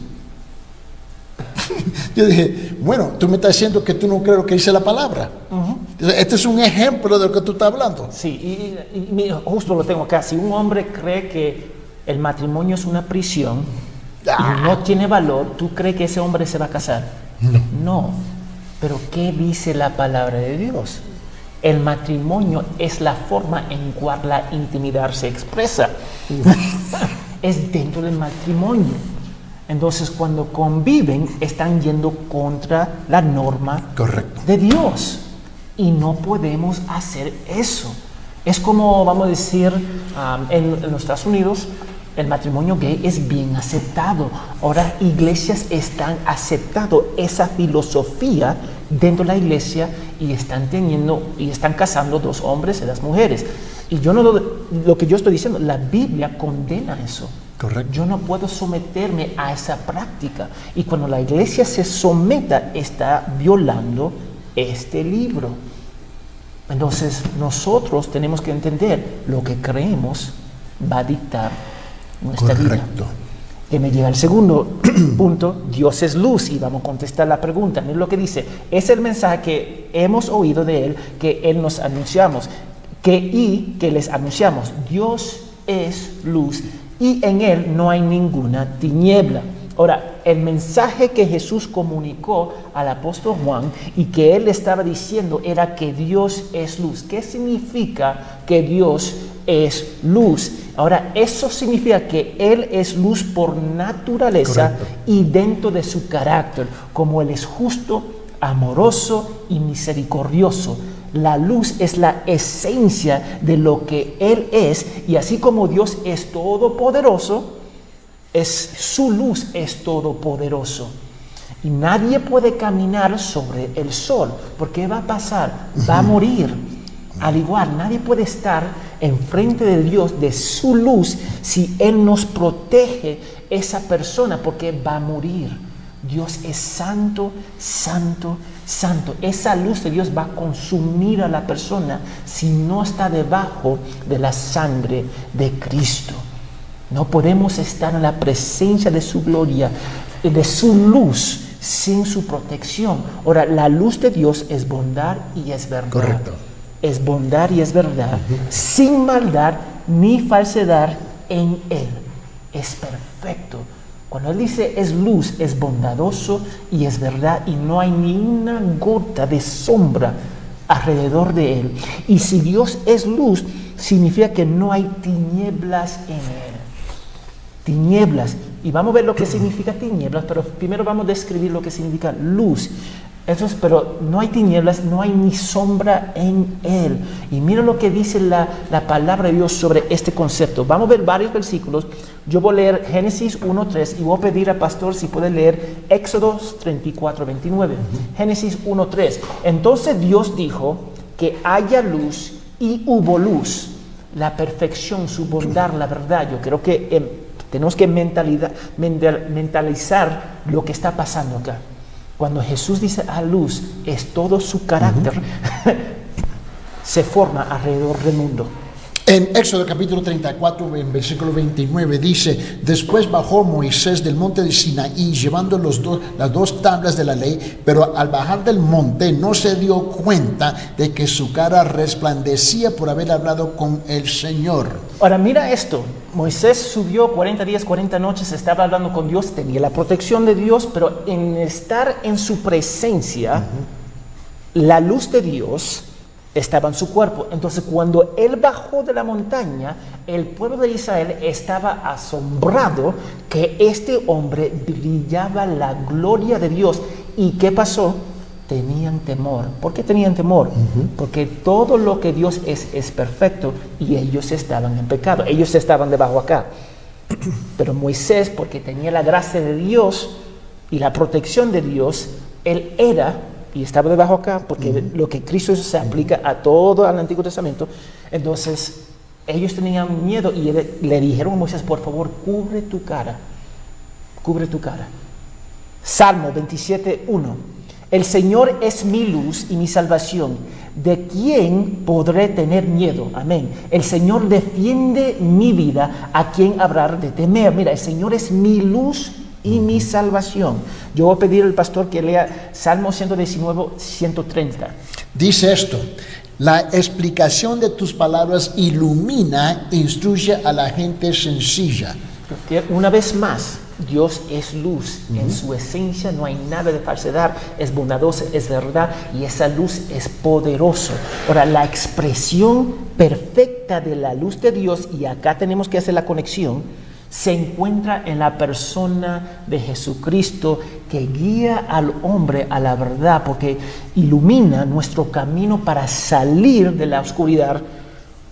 Yo dije, bueno, tú me estás diciendo que tú no crees lo que dice la palabra. Este es un ejemplo de lo que tú estás hablando. Sí, y justo lo tengo acá. Si un hombre cree que el matrimonio es una prisión y no tiene valor, ¿tú crees que ese hombre se va a casar? No. Pero ¿qué dice la palabra de Dios? El matrimonio es la forma en cual la intimidad se expresa. Es dentro del matrimonio. Entonces, cuando conviven, están yendo contra la norma de Dios. Y no podemos hacer eso. Es como, vamos a decir, en los Estados Unidos, el matrimonio gay es bien aceptado. Ahora, iglesias están aceptando esa filosofía dentro de la iglesia y están casando 2 hombres y 2 mujeres. Y yo no lo que yo estoy diciendo, la Biblia condena eso. Correcto. Yo no puedo someterme a esa práctica. Y cuando la iglesia se someta, está violando este libro. Entonces, nosotros tenemos que entender lo que creemos va a dictar nuestra vida. Que me llega el segundo punto. Dios es luz. Y vamos a contestar la pregunta. Miren lo que dice. Es el mensaje que hemos oído de Él, que Él nos anunciamos. Que les anunciamos. Dios es luz. Y en Él no hay ninguna tiniebla. Ahora, el mensaje que Jesús comunicó al apóstol Juan y que él estaba diciendo era que Dios es luz. ¿Qué significa que Dios es luz? Ahora, eso significa que Él es luz por naturaleza. Correcto. Y dentro de su carácter, como Él es justo, amoroso y misericordioso. La luz es la esencia de lo que Él es, y así como Dios es todopoderoso, su luz es todopoderoso. Y nadie puede caminar sobre el sol, porque va a pasar, va a morir. Al igual, nadie puede estar enfrente de Dios, de su luz, si Él nos protege esa persona, porque va a morir. Dios es santo, santo, santo. Esa luz de Dios va a consumir a la persona si no está debajo de la sangre de Cristo. No podemos estar en la presencia de su gloria, de su luz, sin su protección. Ahora, la luz de Dios es bondad y es verdad. Correcto. Es bondad y es verdad, sin maldad ni falsedad en Él. Es perfecto. Cuando Él dice es luz, es bondadoso y es verdad, y no hay ni una gota de sombra alrededor de Él. Y si Dios es luz, significa que no hay tinieblas en Él. Tinieblas. Y vamos a ver lo que significa tinieblas, pero primero vamos a describir lo que significa luz. Pero no hay tinieblas, no hay ni sombra en Él. Y mira lo que dice la palabra de Dios sobre este concepto. Vamos a ver varios versículos. Yo voy a leer Génesis 1:3 y voy a pedir al pastor si puede leer Éxodo 34:29. Génesis 1:3. Entonces Dios dijo que haya luz y hubo luz. La perfección, su bondad, la verdad. Yo creo que tenemos que mentalizar lo que está pasando acá. Cuando Jesús dice a luz, es todo su carácter se forma alrededor del mundo. En Éxodo capítulo 34, en versículo 29, dice: después bajó Moisés del monte de Sinaí llevando las dos tablas de la ley, pero al bajar del monte no se dio cuenta de que su cara resplandecía por haber hablado con el Señor. Ahora mira esto, Moisés subió 40 días, 40 noches, estaba hablando con Dios, tenía la protección de Dios, pero en estar en su presencia, la luz de Dios estaba en su cuerpo. Entonces cuando él bajó de la montaña, el pueblo de Israel estaba asombrado que este hombre brillaba la gloria de Dios. ¿Y qué pasó? Tenían temor. ¿Por qué tenían temor? Porque todo lo que Dios es perfecto y ellos estaban en pecado. Ellos estaban debajo acá. Pero Moisés, porque tenía la gracia de Dios y la protección de Dios, él era y estaba debajo acá, porque lo que Cristo se aplica a todo el Antiguo Testamento. Entonces ellos tenían miedo y le dijeron a Moisés: por favor, cubre tu cara. Salmo 27:1. El Señor es mi luz y mi salvación. ¿De quién podré tener miedo? Amén. El Señor defiende mi vida. ¿A quién habrá de temer? Mira, el Señor es mi luz y mi salvación. Yo voy a pedir al pastor que lea Salmo 119, 130. Dice esto: la explicación de tus palabras ilumina, instruye a la gente sencilla. Porque una vez más, Dios es luz. En su esencia no hay nada de falsedad, es bondadoso, es verdad, y esa luz es poderoso. Ahora, la expresión perfecta de la luz de Dios, y acá tenemos que hacer la conexión, se encuentra en la persona de Jesucristo, que guía al hombre a la verdad, porque ilumina nuestro camino para salir de la oscuridad,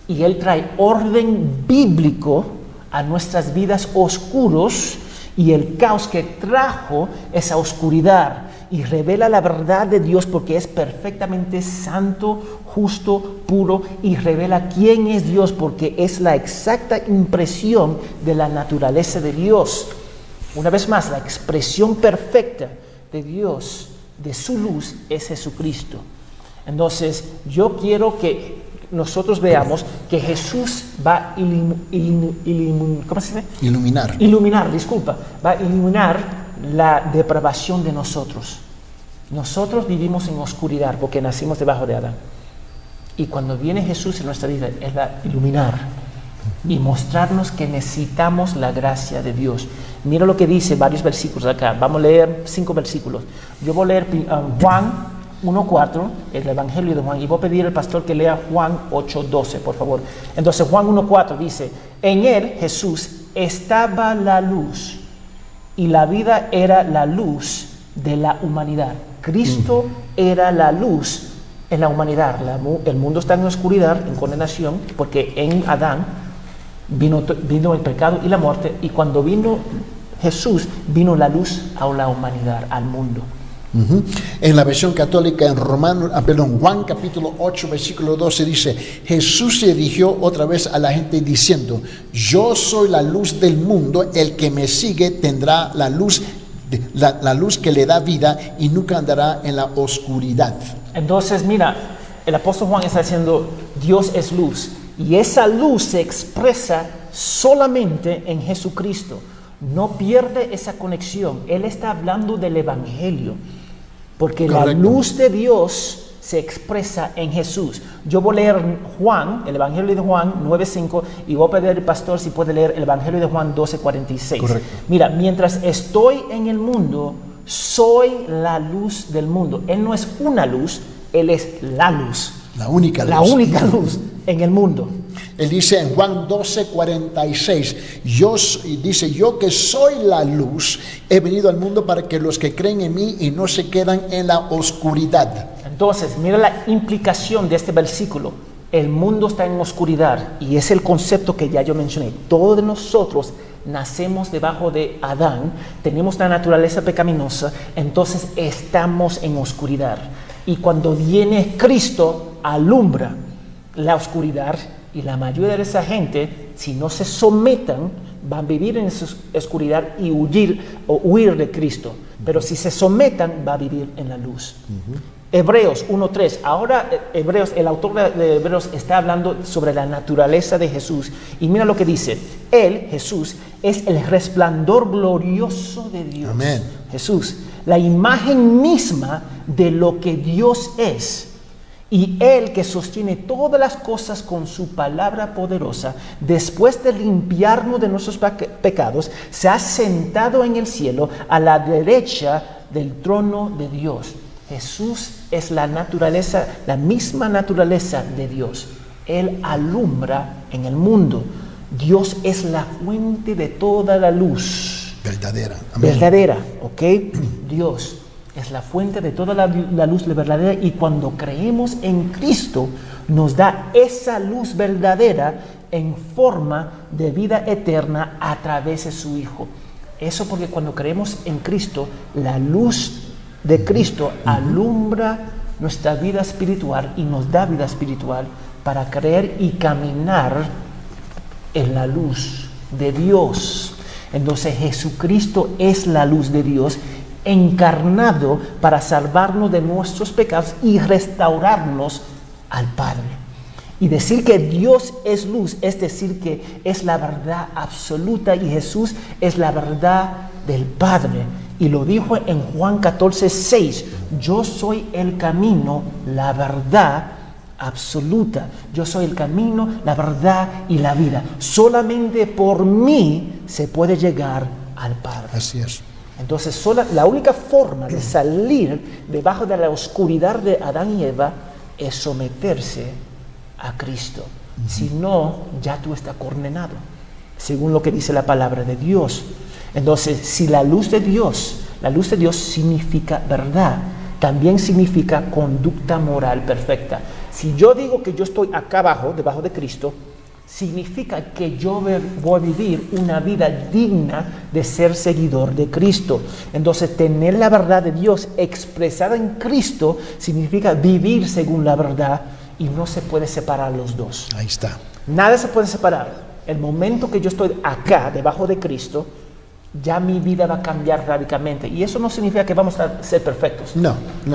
y Él trae orden bíblico a nuestras vidas oscuros y el caos que trajo esa oscuridad, y revela la verdad de Dios, porque es perfectamente santo, justo, puro, y revela quién es Dios, porque es la exacta impresión de la naturaleza de Dios. Una vez más, la expresión perfecta de Dios, de su luz, es Jesucristo. Entonces, yo quiero que nosotros veamos que Jesús va a iluminar la depravación de nosotros. Nosotros vivimos en oscuridad porque nacimos debajo de Adán. Y cuando viene Jesús en nuestra vida, es la iluminar y mostrarnos que necesitamos la gracia de Dios. Mira lo que dice varios versículos acá. Vamos a leer 5 versículos. Yo voy a leer Juan 1:4, el Evangelio de Juan, y voy a pedir al pastor que lea Juan 8:12, por favor. Entonces Juan 1:4 dice: en él, Jesús, estaba la luz, y la vida era la luz de la humanidad. Cristo era la luz en la humanidad. El mundo está en oscuridad, en condenación, porque en Adán vino el pecado y la muerte, y cuando vino Jesús, vino la luz a la humanidad, al mundo. En la versión católica, en Juan capítulo 8 versículo 12 dice: Jesús se dirigió otra vez a la gente diciendo: yo soy la luz del mundo, el que me sigue tendrá la luz que le da vida y nunca andará en la oscuridad. Entonces mira, el apóstol Juan está diciendo: Dios es luz, y esa luz se expresa solamente en Jesucristo. No pierde esa conexión. Él está hablando del Evangelio, porque correcto, la luz de Dios se expresa en Jesús. Yo voy a leer Juan, el Evangelio de Juan 9:5, y voy a pedir al pastor si puede leer el Evangelio de Juan 12:46. Correcto. Mira, mientras estoy en el mundo, soy la luz del mundo. Él no es una luz, Él es la luz. La única luz. La única luz en el mundo. Él dice en Juan 12:46, yo que soy la luz, he venido al mundo para que los que creen en mí y no se quedan en la oscuridad. Entonces, mira la implicación de este versículo. El mundo está en oscuridad, y es el concepto que ya yo mencioné. Todos nosotros nacemos debajo de Adán, tenemos la naturaleza pecaminosa, entonces estamos en oscuridad. Y cuando viene Cristo, alumbra la oscuridad, y la mayoría de esa gente, si no se sometan, van a vivir en esa oscuridad y huir de Cristo. Pero si se sometan, va a vivir en la luz. Hebreos 1:3. Ahora el autor de Hebreos está hablando sobre la naturaleza de Jesús. Y mira lo que dice. Él, Jesús, es el resplandor glorioso de Dios. Amén. Jesús, la imagen misma de lo que Dios es. Y Él que sostiene todas las cosas con su palabra poderosa, después de limpiarnos de nuestros pecados, se ha sentado en el cielo a la derecha del trono de Dios. Jesús es la naturaleza, la misma naturaleza de Dios. Él alumbra en el mundo. Dios es la fuente de toda la luz. Verdadera. Amén. Verdadera, ¿ok? Dios es la fuente de toda la luz verdadera, y cuando creemos en Cristo nos da esa luz verdadera en forma de vida eterna a través de su Hijo. Eso porque cuando creemos en Cristo, la luz de Cristo alumbra nuestra vida espiritual y nos da vida espiritual para creer y caminar en la luz de Dios. Entonces Jesucristo es la luz de Dios encarnado para salvarnos de nuestros pecados y restaurarnos al Padre. Y decir que Dios es luz es decir que es la verdad absoluta, y Jesús es la verdad del Padre. Y lo dijo en Juan 14:6, yo soy el camino, la verdad absoluta. Yo soy el camino, la verdad y la vida. Solamente por mí se puede llegar al Padre. Así es. Entonces, la única forma de salir debajo de la oscuridad de Adán y Eva es someterse a Cristo. Si no, ya tú estás condenado, según lo que dice la palabra de Dios. Entonces, si la luz de Dios significa verdad, también significa conducta moral perfecta. Si yo digo que yo estoy acá abajo, debajo de Cristo, significa que yo voy a vivir una vida digna de ser seguidor de Cristo. Entonces, tener la verdad de Dios expresada en Cristo significa vivir según la verdad, y no se puede separar los dos. Ahí está. Nada se puede separar. El momento que yo estoy acá, debajo de Cristo, ya mi vida va a cambiar radicalmente. Y eso no significa que vamos a ser perfectos. No.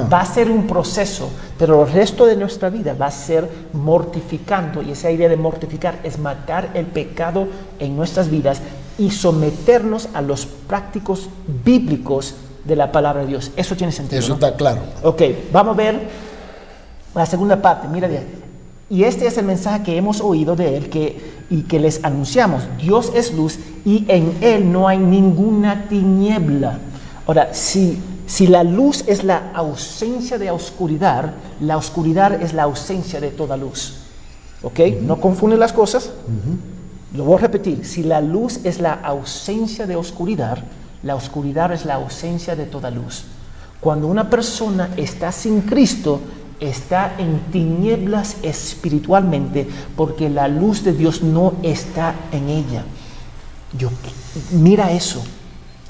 Va a ser un proceso, pero el resto de nuestra vida va a ser mortificando. Y esa idea de mortificar es matar el pecado en nuestras vidas y someternos a los prácticos bíblicos de la palabra de Dios. Eso tiene sentido, Eso ¿no? está claro. Ok, vamos a ver la segunda parte. Mira bien. Y este es el mensaje que hemos oído de Él y que les anunciamos. Dios es luz y en Él no hay ninguna tiniebla. Ahora, si la luz es la ausencia de oscuridad, la oscuridad es la ausencia de toda luz. ¿Ok? ¿No confunden las cosas? Lo voy a repetir. Si la luz es la ausencia de oscuridad, la oscuridad es la ausencia de toda luz. Cuando una persona está sin Cristo, está en tinieblas espiritualmente, porque la luz de Dios no está en ella. Mira eso.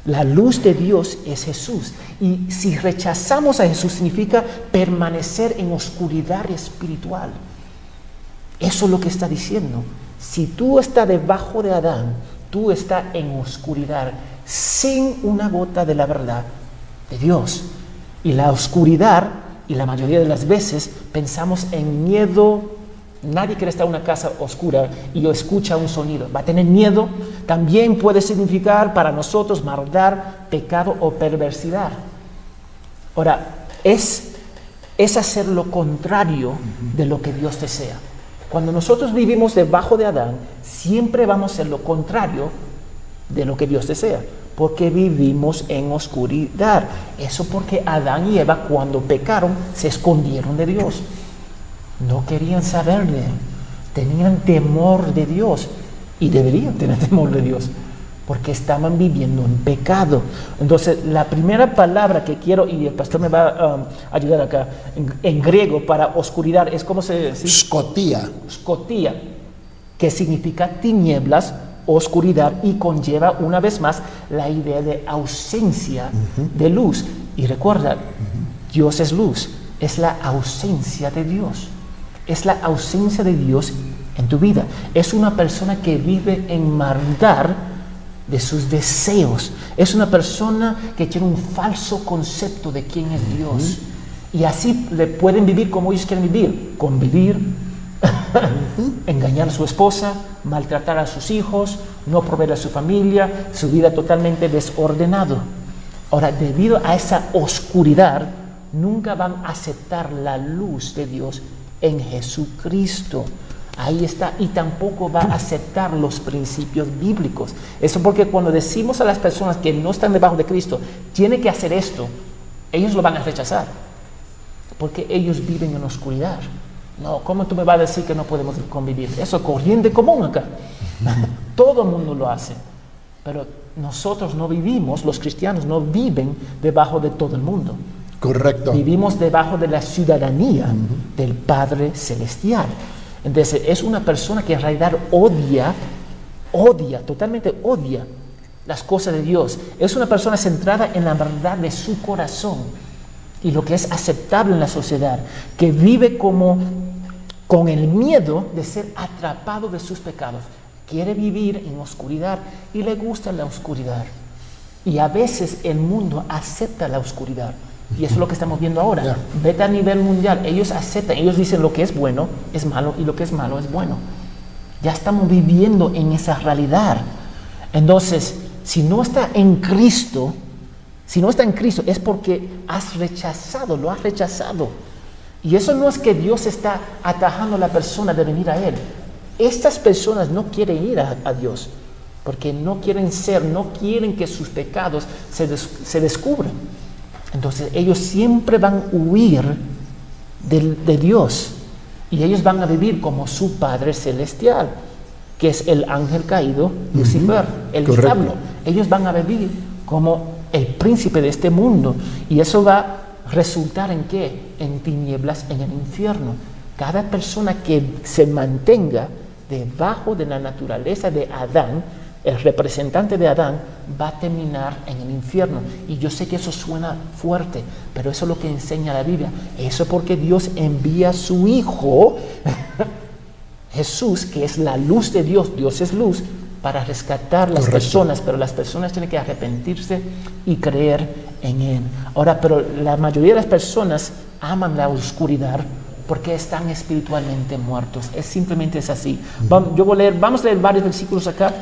La luz de Dios es Jesús. Y si rechazamos a Jesús, significa permanecer en oscuridad espiritual. Eso es lo que está diciendo. Si tú estás debajo de Adán, tú estás en oscuridad, sin una gota de la verdad de Dios. Y la oscuridad, y la mayoría de las veces pensamos en miedo. Nadie quiere estar en una casa oscura y escucha un sonido. Va a tener miedo. También puede significar para nosotros maldad, pecado o perversidad. Ahora, es hacer lo contrario de lo que Dios desea. Cuando nosotros vivimos debajo de Adán, siempre vamos a hacer lo contrario de lo que Dios desea, porque vivimos en oscuridad. Eso porque Adán y Eva, cuando pecaron, se escondieron de Dios. No querían saber de Él. Tenían temor de Dios. Y deberían tener temor de Dios, porque estaban viviendo en pecado. Entonces, la primera palabra que quiero, y el pastor me va a ayudar acá, en griego para oscuridad, es como se dice. Scotía. Scotía, que significa tinieblas, oscuridad, y conlleva una vez más la idea de ausencia de luz. Y recuerda, Dios es luz, es la ausencia de Dios. Es la ausencia de Dios en tu vida. Es una persona que vive en maldad de sus deseos. Es una persona que tiene un falso concepto de quién es Dios. Y así le pueden vivir como ellos quieren vivir, convivir, engañar a su esposa, maltratar a sus hijos, no proveer a su familia, su vida totalmente desordenado. Ahora, debido a esa oscuridad, nunca van a aceptar la luz de Dios en Jesucristo. Ahí está, y tampoco va a aceptar los principios bíblicos. Eso porque cuando decimos a las personas que no están debajo de Cristo, tiene que hacer esto, ellos lo van a rechazar, porque ellos viven en la oscuridad. No, ¿cómo tú me vas a decir que no podemos convivir? Eso es corriente común acá. Todo el mundo lo hace. Pero nosotros no vivimos, los cristianos no viven debajo de todo el mundo. Correcto. Vivimos debajo de la ciudadanía del Padre Celestial. Entonces, es una persona que en realidad totalmente odia las cosas de Dios. Es una persona centrada en la verdad de su corazón y lo que es aceptable en la sociedad, que vive como con el miedo de ser atrapado de sus pecados. Quiere vivir en oscuridad y le gusta la oscuridad. Y a veces el mundo acepta la oscuridad. Y eso es lo que estamos viendo ahora. Yeah. Vete a nivel mundial, ellos aceptan, ellos dicen lo que es bueno es malo y lo que es malo es bueno. Ya estamos viviendo en esa realidad. Entonces, si no está en Cristo es porque lo has rechazado. Y eso no es que Dios está atajando a la persona de venir a Él. Estas personas no quieren ir a Dios porque no quieren que sus pecados se descubran. Entonces ellos siempre van a huir de Dios y ellos van a vivir como su Padre Celestial, que es el ángel caído, Lucifer, el diablo. Ellos van a vivir como el príncipe de este mundo y eso va a resultar ¿en qué? En tinieblas en el infierno. Cada persona que se mantenga debajo de la naturaleza de Adán, el representante de Adán, va a terminar en el infierno. Y yo sé que eso suena fuerte, pero eso es lo que enseña la Biblia. Eso es porque Dios envía a su Hijo, Jesús, que es la luz de Dios. Dios es luz, para rescatar las personas, pero las personas tienen que arrepentirse y creer en Él. Ahora, pero la mayoría de las personas aman la oscuridad porque están espiritualmente muertos. Simplemente es así. Vamos a leer varios versículos acá.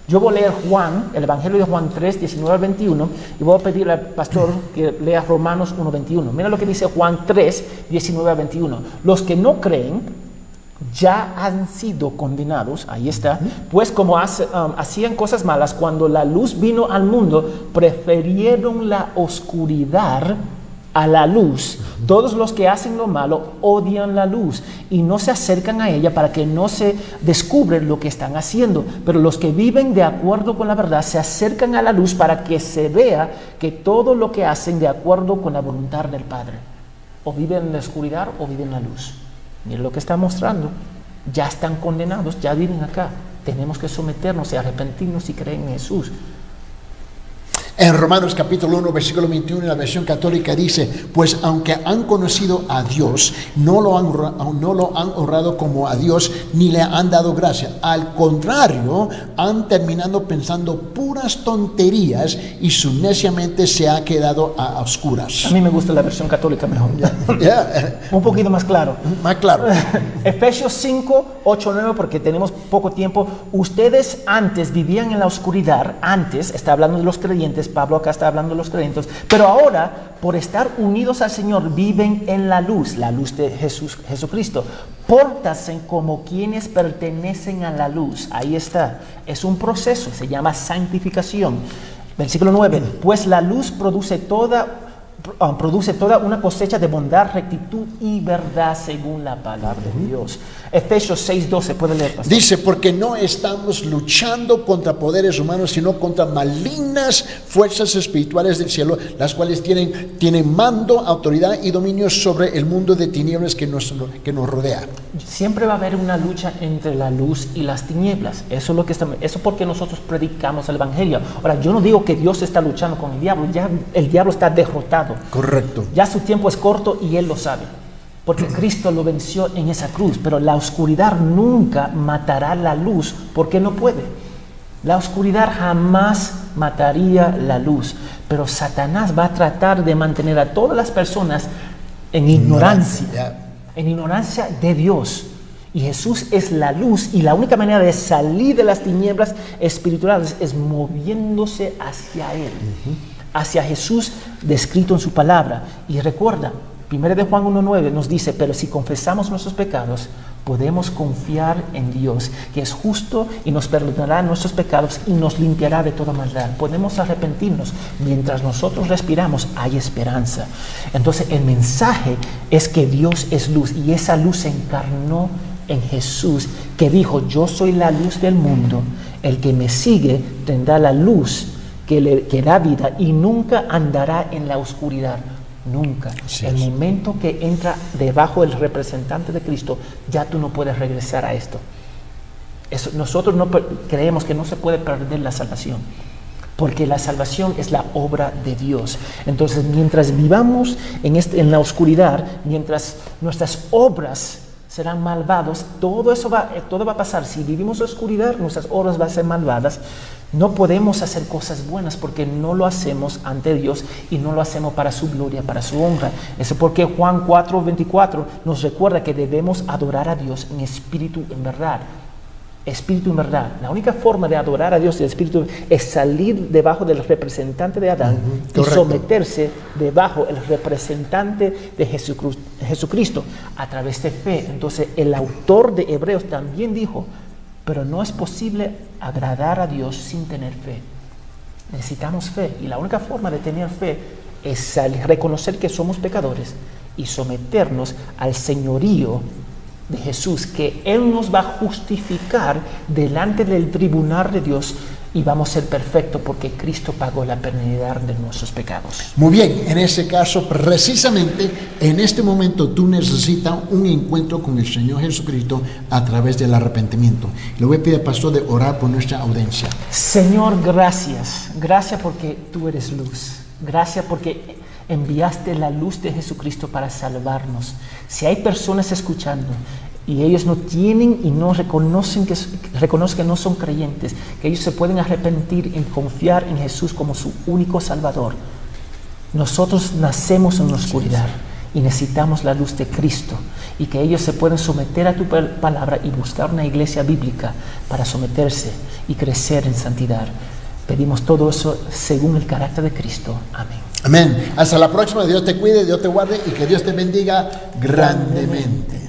Yo voy a leer Juan, el Evangelio de Juan 3, 19 al 21, y voy a pedirle al pastor que lea Romanos 1, 21. Mira lo que dice Juan 3, 19 al 21. Los que no creen ya han sido condenados, ahí está, pues como hacían cosas malas, cuando la luz vino al mundo, prefirieron la oscuridad a la luz. Todos los que hacen lo malo odian la luz y no se acercan a ella para que no se descubra lo que están haciendo. Pero los que viven de acuerdo con la verdad se acercan a la luz para que se vea que todo lo que hacen de acuerdo con la voluntad del Padre. O viven en la oscuridad o viven en la luz. Miren lo que está mostrando. Ya están condenados, ya viven acá. Tenemos que someternos y arrepentirnos y creer en Jesús. En Romanos capítulo 1, versículo 21, en la versión católica dice, pues aunque han conocido a Dios, no lo han honrado como a Dios, ni le han dado gracia. Al contrario, han terminado pensando puras tonterías y su necia mente se ha quedado a oscuras. A mí me gusta la versión católica mejor. Un poquito más claro. Más claro. Efesios 5, 8, 9, porque tenemos poco tiempo. Ustedes antes vivían en la oscuridad, está hablando de los creyentes, Pablo acá está hablando de los creyentes, pero ahora, por estar unidos al Señor, viven en la luz de Jesucristo. Pórtense como quienes pertenecen a la luz. Ahí está. Es un proceso, se llama santificación. Versículo 9. Pues la luz produce toda una cosecha de bondad, rectitud y verdad según la palabra de Dios. Efesios 6:12, puede leer, pastor. Dice, porque no estamos luchando contra poderes humanos, sino contra malignas fuerzas espirituales del cielo, las cuales tienen mando, autoridad y dominio sobre el mundo de tinieblas que nos rodea. Siempre va a haber una lucha entre la luz y las tinieblas. Eso es porque nosotros predicamos el Evangelio. Ahora, yo no digo que Dios está luchando con el diablo, ya el diablo está derrotado. Correcto. Ya su tiempo es corto y Él lo sabe, porque Cristo lo venció en esa cruz. Pero la oscuridad nunca matará la luz, porque no puede. La oscuridad jamás mataría la luz, pero Satanás va a tratar de mantener a todas las personas en ignorancia. Ya. En ignorancia de Dios. Y Jesús es la luz, y la única manera de salir de las tinieblas espirituales es moviéndose hacia Él, hacia Jesús descrito en su palabra. Y recuerda, 1 de Juan 1:9 nos dice: pero si confesamos nuestros pecados, podemos confiar en Dios, que es justo y nos perdonará nuestros pecados y nos limpiará de toda maldad. Podemos arrepentirnos. Mientras nosotros respiramos, hay esperanza. Entonces el mensaje es que Dios es luz, y esa luz se encarnó en Jesús, que dijo: yo soy la luz del mundo, el que me sigue tendrá la luz que da vida y nunca andará en la oscuridad. Nunca. El momento que entra debajo del representante de Cristo, ya tú no puedes regresar a esto. Nosotros no creemos que no se puede perder la salvación, porque la salvación es la obra de Dios. Entonces, mientras vivamos en la oscuridad, mientras nuestras obras serán malvados, todo va a pasar. Si vivimos en la oscuridad, nuestras obras van a ser malvadas. No podemos hacer cosas buenas porque no lo hacemos ante Dios y no lo hacemos para su gloria, para su honra. Eso es porque Juan 4:24 nos recuerda que debemos adorar a Dios en espíritu y en verdad. Espíritu y verdad. La única forma de adorar a Dios en espíritu es salir debajo del representante de Adán y someterse debajo del representante de Jesucristo a través de fe. Entonces el autor de Hebreos también dijo: pero no es posible agradar a Dios sin tener fe. Necesitamos fe, y la única forma de tener fe es reconocer que somos pecadores y someternos al señorío de Jesús, que Él nos va a justificar delante del tribunal de Dios, y vamos a ser perfectos porque Cristo pagó la penalidad de nuestros pecados. Muy bien, en ese caso, precisamente en este momento tú necesitas un encuentro con el Señor Jesucristo a través del arrepentimiento. Le voy a pedir al pastor de orar por nuestra audiencia. Señor, gracias. Gracias porque tú eres luz. Gracias porque enviaste la luz de Jesucristo para salvarnos. Si hay personas escuchando y ellos no tienen y no reconocen que no son creyentes, que ellos se pueden arrepentir y confiar en Jesús como su único Salvador. Nosotros nacemos en la oscuridad y necesitamos la luz de Cristo, y que ellos se pueden someter a tu palabra y buscar una iglesia bíblica para someterse y crecer en santidad. Pedimos todo eso según el carácter de Cristo. Amén. Amén. Hasta la próxima. Dios te cuide, Dios te guarde y que Dios te bendiga grandemente.